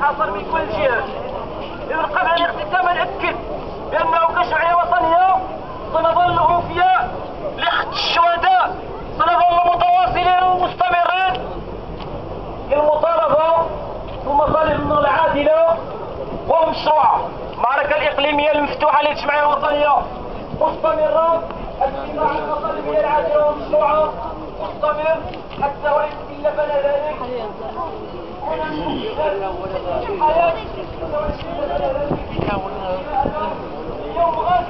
محاصر من كل الجهات. إذا قبل الاختتام نأكد بأنه كجمعية وطنية سنظل أوفياء لخط الشهداء، سنظل متواصلين ومستمرين للمطالبة بمطالبنا العادلة ومشروعة. المعركة الإقليمية المفتوحة للجمعية الوطنية مستمرة، الدفاع عن المطالب العادلة والمشروعة مستمر حتى وإن كلفنا ذلك. اليوم غد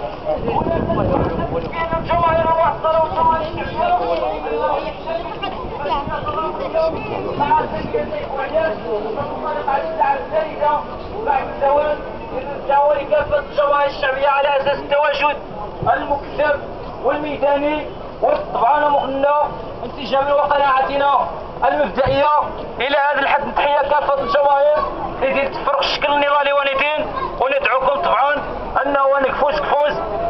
بين الجماهير المعطلة مع السياسة وعياد ومنطلق على الساعة الثالثة بعد الزوال للدعوة لكافة الجماهير الشعبية على أساس التواجد المكثف والميداني والطبعانة مخلة انسجام وقناعتنا المبدئية. إلى هذا الحد نتحيا كافة الجماهير لدي تفرق الشكل النضالي ونيتين، وندعوكم طبعا أنه نكفوز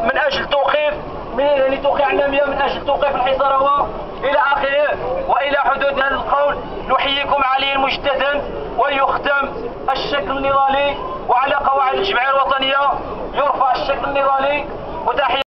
من أجل توقيف يعني توقيع النامية، من أجل توقيف الحصار إلى آخره. وإلى حدود هذا القول نحييكم عليه مجددا، ويختم الشكل النضالي وعلى قواعد الجمعية الوطنية يرفع الشكل النضالي. وتحية